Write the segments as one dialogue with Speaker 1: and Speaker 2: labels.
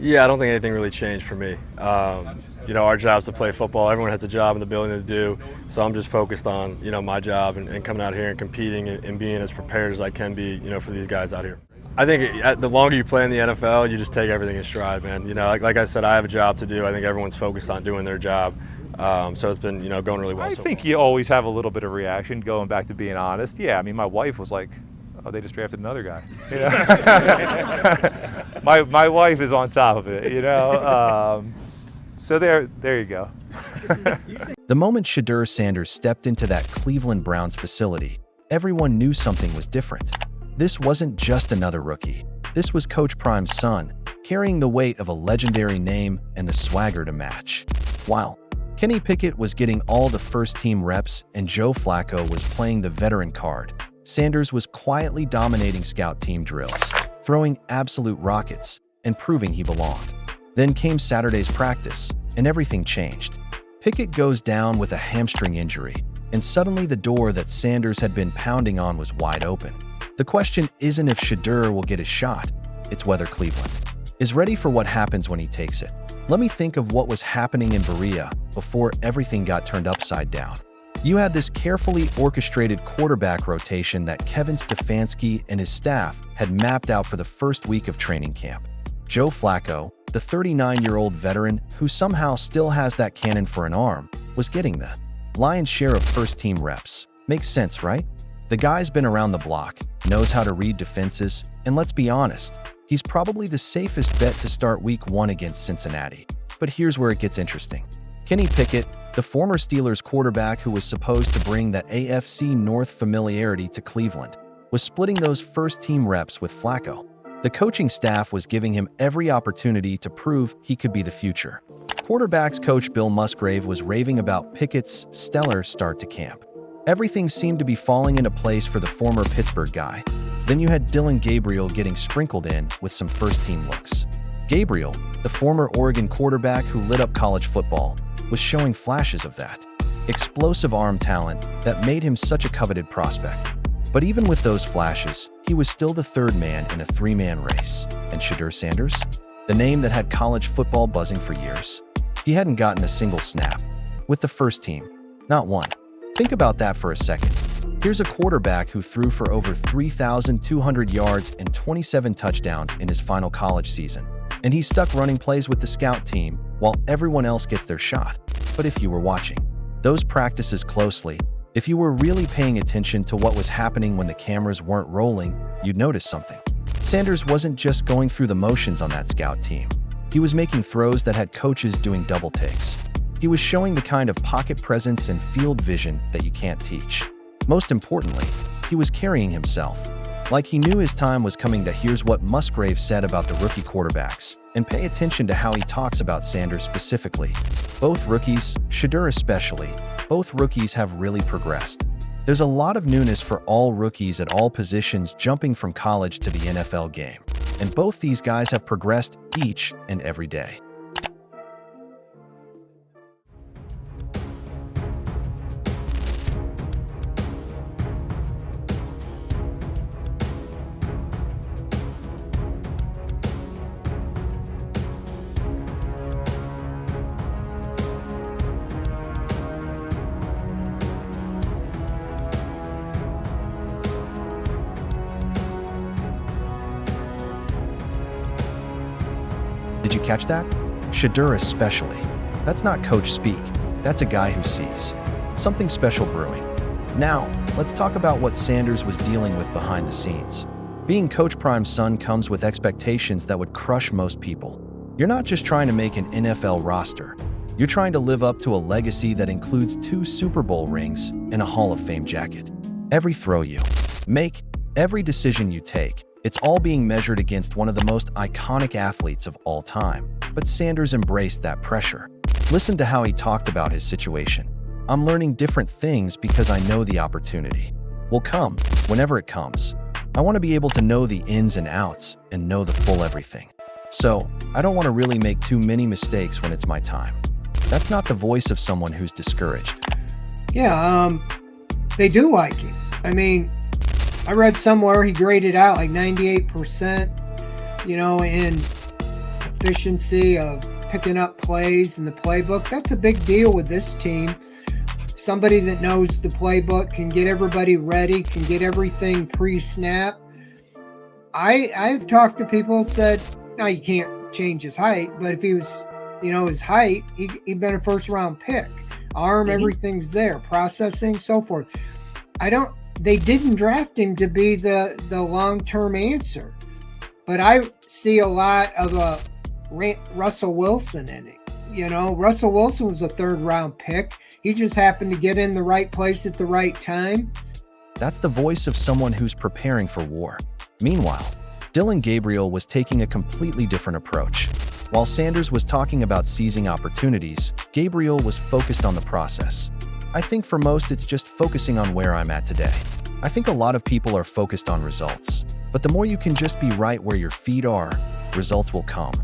Speaker 1: Yeah, I don't think anything really changed for me. Our job's to play football. Everyone has a job and the ability to do. So I'm just focused on, my job and coming out here and competing and being as prepared as I can be, for these guys out here. I think the longer you play in the NFL, you just take everything in stride, man. Like I said, I have a job to do. I think everyone's focused on doing their job. So it's been, going really well
Speaker 2: I
Speaker 1: so
Speaker 2: think
Speaker 1: far.
Speaker 2: you always have a little bit of reaction, going back to being honest. Yeah, I mean, my wife was like, oh, they just drafted another guy. My wife is on top of it, So there you go.
Speaker 3: The moment Shedeur Sanders stepped into that Cleveland Browns facility, everyone knew something was different. This wasn't just another rookie. This was Coach Prime's son, carrying the weight of a legendary name and the swagger to match. While Kenny Pickett was getting all the first-team reps and Joe Flacco was playing the veteran card, Sanders was quietly dominating scout team drills, throwing absolute rockets, and proving he belonged. Then came Saturday's practice, and everything changed. Pickett goes down with a hamstring injury, and suddenly the door that Sanders had been pounding on was wide open. The question isn't if Shedeur will get his shot, it's whether Cleveland is ready for what happens when he takes it. Let me think of what was happening in Berea before everything got turned upside down. You had this carefully orchestrated quarterback rotation that Kevin Stefanski and his staff had mapped out for the first week of training camp. Joe Flacco, the 39-year-old veteran who somehow still has that cannon for an arm, was getting the lion's share of first-team reps. Makes sense, right? The guy's been around the block, knows how to read defenses, and let's be honest, he's probably the safest bet to start Week 1 against Cincinnati. But here's where it gets interesting. Kenny Pickett, the former Steelers quarterback who was supposed to bring that AFC North familiarity to Cleveland, was splitting those first-team reps with Flacco. The coaching staff was giving him every opportunity to prove he could be the future. Quarterbacks coach Bill Musgrave was raving about Pickett's stellar start to camp. Everything seemed to be falling into place for the former Pittsburgh guy. Then you had Dillon Gabriel getting sprinkled in with some first-team looks. Gabriel, the former Oregon quarterback who lit up college football, was showing flashes of that explosive arm talent that made him such a coveted prospect. But even with those flashes, he was still the third man in a three-man race. And Shedeur Sanders? The name that had college football buzzing for years. He hadn't gotten a single snap with the first team. Not one. Think about that for a second. Here's a quarterback who threw for over 3,200 yards and 27 touchdowns in his final college season. And he's stuck running plays with the scout team while everyone else gets their shot. But if you were watching those practices closely, if you were really paying attention to what was happening when the cameras weren't rolling, you'd notice something. Sanders wasn't just going through the motions on that scout team. He was making throws that had coaches doing double takes. He was showing the kind of pocket presence and field vision that you can't teach. Most importantly, he was carrying himself like he knew his time was coming. To here's what Musgrave said about the rookie quarterbacks, and pay attention to how he talks about Sanders specifically. Both rookies, Shedeur especially, both rookies have really progressed. There's a lot of newness for all rookies at all positions jumping from college to the NFL game, and both these guys have progressed each and every day. Did you catch that? Shedeur especially. That's not coach speak. That's a guy who sees something special brewing. Now, let's talk about what Sanders was dealing with behind the scenes. Being Coach Prime's son comes with expectations that would crush most people. You're not just trying to make an NFL roster. You're trying to live up to a legacy that includes 2 Super Bowl rings and a Hall of Fame jacket. Every throw you make, every decision you take, it's all being measured against one of the most iconic athletes of all time. But Sanders embraced that pressure. Listen to how he talked about his situation. I'm learning different things because I know the opportunity will come whenever it comes. I want to be able to know the ins and outs and know the full everything. So, I don't want to really make too many mistakes when it's my time. That's not the voice of someone who's discouraged.
Speaker 4: Yeah, they do like him. I mean, I read somewhere he graded out like 98%, and efficiency of picking up plays in the playbook. That's a big deal with this team. Somebody that knows the playbook can get everybody ready, can get everything pre-snap. I've talked to people and said, now you can't change his height, but if he was, his height, he'd been a first-round pick. Arm, everything's there, processing, so forth. They didn't draft him to be the long-term answer, but I see a lot of a Russell Wilson in it. Russell Wilson was a third-round pick. He just happened to get in the right place at the right time.
Speaker 3: That's the voice of someone who's preparing for war. Meanwhile, Dillon Gabriel was taking a completely different approach. While Sanders was talking about seizing opportunities, Gabriel was focused on the process. I think for most it's just focusing on where I'm at today. I think a lot of people are focused on results, but the more you can just be right where your feet are, results will come.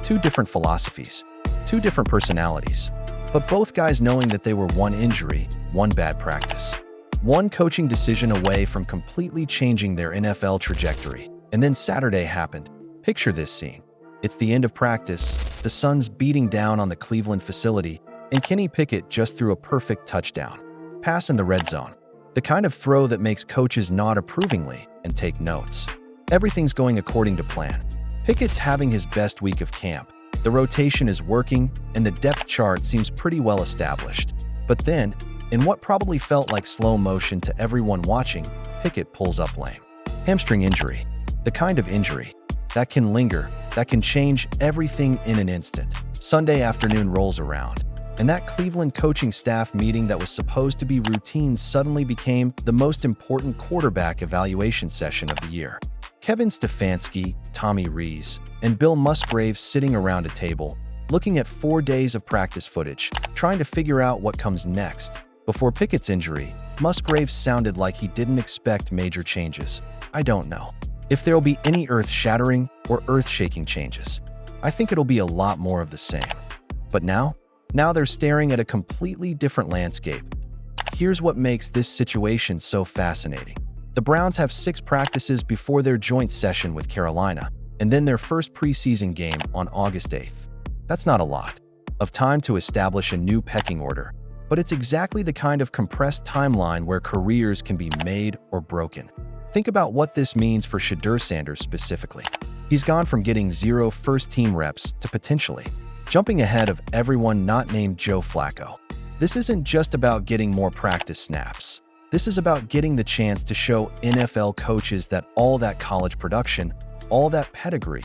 Speaker 3: Two different philosophies, two different personalities, but both guys knowing that they were one injury, one bad practice, one coaching decision away from completely changing their NFL trajectory. And then Saturday happened. Picture this scene. It's the end of practice, the sun's beating down on the Cleveland facility, and Kenny Pickett just threw a perfect touchdown pass in the red zone. The kind of throw that makes coaches nod approvingly and take notes. Everything's going according to plan. Pickett's having his best week of camp. The rotation is working, and the depth chart seems pretty well established. But then, in what probably felt like slow motion to everyone watching, Pickett pulls up lame. Hamstring injury. The kind of injury that can linger, that can change everything in an instant. Sunday afternoon rolls around, and that Cleveland coaching staff meeting that was supposed to be routine suddenly became the most important quarterback evaluation session of the year. Kevin Stefanski, Tommy Rees, and Bill Musgrave sitting around a table, looking at 4 days of practice footage, trying to figure out what comes next. Before Pickett's injury, Musgrave sounded like he didn't expect major changes. I don't know if there'll be any earth-shattering or earth-shaking changes. I think it'll be a lot more of the same. But now they're staring at a completely different landscape. Here's what makes this situation so fascinating. The Browns have 6 practices before their joint session with Carolina, and then their first preseason game on August 8th. That's not a lot of time to establish a new pecking order, but it's exactly the kind of compressed timeline where careers can be made or broken. Think about what this means for Shedeur Sanders specifically. He's gone from getting 0 first-team reps to potentially jumping ahead of everyone not named Joe Flacco. This isn't just about getting more practice snaps. This is about getting the chance to show NFL coaches that all that college production, all that pedigree,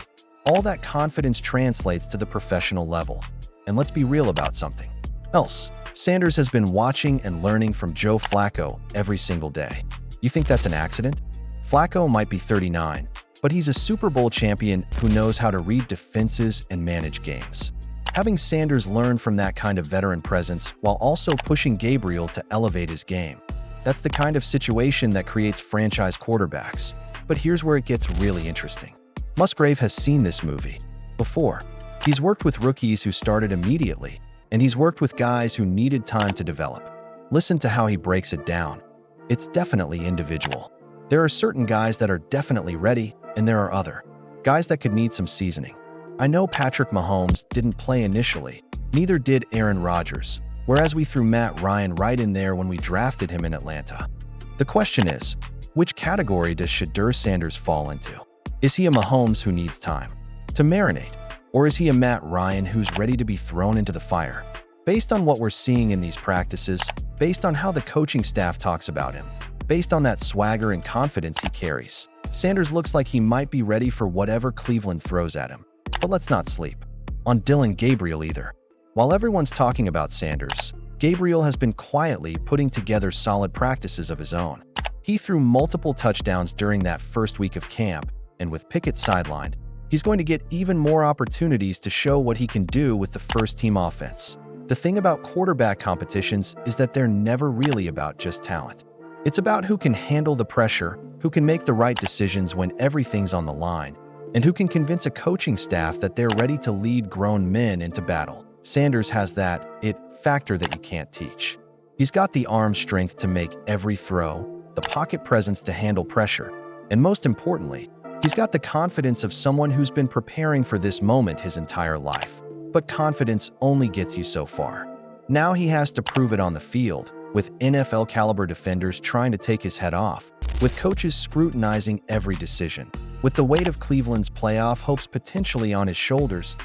Speaker 3: all that confidence translates to the professional level. And let's be real about something else. Sanders has been watching and learning from Joe Flacco every single day. You think that's an accident? Flacco might be 39, but he's a Super Bowl champion who knows how to read defenses and manage games. Having Sanders learn from that kind of veteran presence while also pushing Gabriel to elevate his game, that's the kind of situation that creates franchise quarterbacks. But here's where it gets really interesting. Musgrave has seen this movie before. He's worked with rookies who started immediately, and he's worked with guys who needed time to develop. Listen to how he breaks it down. It's definitely individual. There are certain guys that are definitely ready, and there are other guys that could need some seasoning. I know Patrick Mahomes didn't play initially, neither did Aaron Rodgers, whereas we threw Matt Ryan right in there when we drafted him in Atlanta. The question is, which category does Shedeur Sanders fall into? Is he a Mahomes who needs time to marinate, or is he a Matt Ryan who's ready to be thrown into the fire? Based on what we're seeing in these practices, based on how the coaching staff talks about him, based on that swagger and confidence he carries, Sanders looks like he might be ready for whatever Cleveland throws at him. But let's not sleep on Dillon Gabriel either. While everyone's talking about Sanders, Gabriel has been quietly putting together solid practices of his own. He threw multiple touchdowns during that first week of camp, and with Pickett sidelined, he's going to get even more opportunities to show what he can do with the first-team offense. The thing about quarterback competitions is that they're never really about just talent. It's about who can handle the pressure, who can make the right decisions when everything's on the line, and who can convince a coaching staff that they're ready to lead grown men into battle. Sanders has that it factor that you can't teach. He's got the arm strength to make every throw, the pocket presence to handle pressure, and most importantly, He's got the confidence of someone who's been preparing for this moment his entire life. But confidence only gets you so far. Now he has to prove it on the field, with NFL-caliber defenders trying to take his head off, with coaches scrutinizing every decision, with the weight of Cleveland's playoff hopes potentially on his shoulders.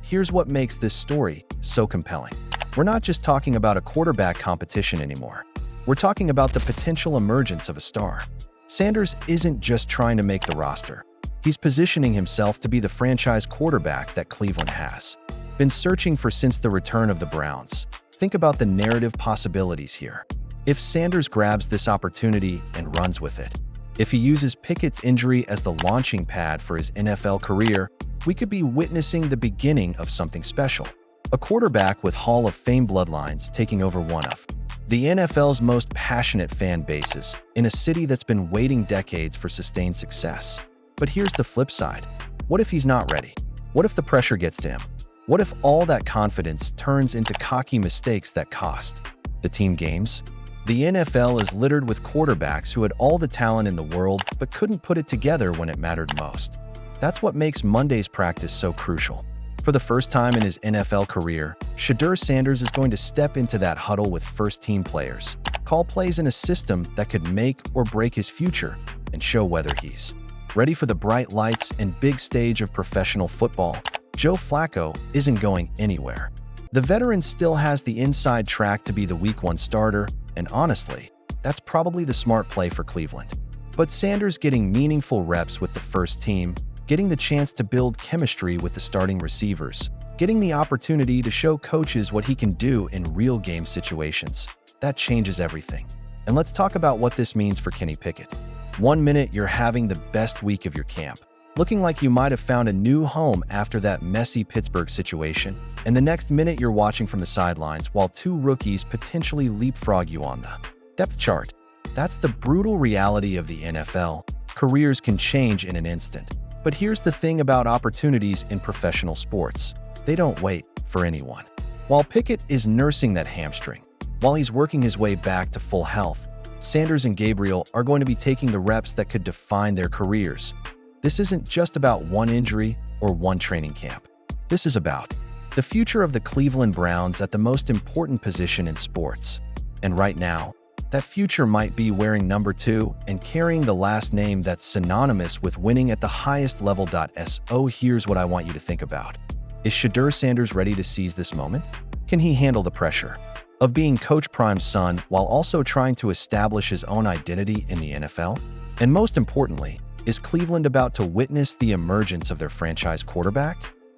Speaker 3: Here's what makes this story so compelling. We're not just talking about a quarterback competition anymore. We're talking about the potential emergence of a star. Sanders isn't just trying to make the roster. He's positioning himself to be the franchise quarterback that Cleveland has been searching for since the return of the Browns. Think about the narrative possibilities here. If Sanders grabs this opportunity and runs with it, if he uses Pickett's injury as the launching pad for his NFL career, we could be witnessing the beginning of something special. A quarterback with Hall of Fame bloodlines taking over one of the NFL's most passionate fan bases in a city that's been waiting decades for sustained success. But here's the flip side. What if he's not ready? What if the pressure gets to him? What if all that confidence turns into cocky mistakes that cost the team games? The NFL is littered with quarterbacks who had all the talent in the world but couldn't put it together when it mattered most. That's what makes Monday's practice so crucial. For the first time in his NFL career, Shedeur Sanders is going to step into that huddle with first-team players, call plays in a system that could make or break his future, and show whether he's ready for the bright lights and big stage of professional football. Joe Flacco isn't going anywhere. The veteran still has the inside track to be the Week 1 starter, and honestly, that's probably the smart play for Cleveland. But Sanders getting meaningful reps with the first team, getting the chance to build chemistry with the starting receivers, getting the opportunity to show coaches what he can do in real game situations, that changes everything. And let's talk about what this means for Kenny Pickett. 1 minute you're having the best week of your camp, looking like you might have found a new home after that messy Pittsburgh situation, and the next minute you're watching from the sidelines while two rookies potentially leapfrog you on the depth chart. That's the brutal reality of the NFL. Careers can change in an instant. But here's the thing about opportunities in professional sports. They don't wait for anyone. While Pickett is nursing that hamstring, while he's working his way back to full health, Sanders and Gabriel are going to be taking the reps that could define their careers. This isn't just about one injury or one training camp. This is about the future of the Cleveland Browns at the most important position in sports. And right now, that future might be wearing number 2 and carrying the last name that's synonymous with winning at the highest level. So here's what I want you to think about. Is Shedeur Sanders ready to seize this moment? Can he handle the pressure of being Coach Prime's son while also trying to establish his own identity in the NFL? And most importantly, is Cleveland about to witness the emergence of their franchise quarterback?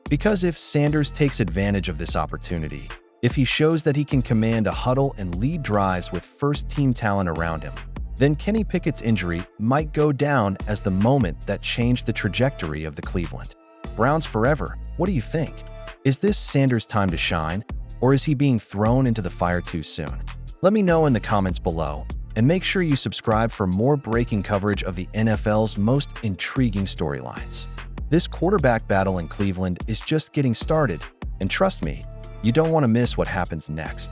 Speaker 3: Because if Sanders takes advantage of this opportunity, if he shows that he can command a huddle and lead drives with first-team talent around him, then Kenny Pickett's injury might go down as the moment that changed the trajectory of the Cleveland Browns forever. What do you think? Is this Sanders' time to shine, or is he being thrown into the fire too soon? Let me know in the comments below, and make sure you subscribe for more breaking coverage of the NFL's most intriguing storylines. This quarterback battle in Cleveland is just getting started, and trust me, you don't want to miss what happens next.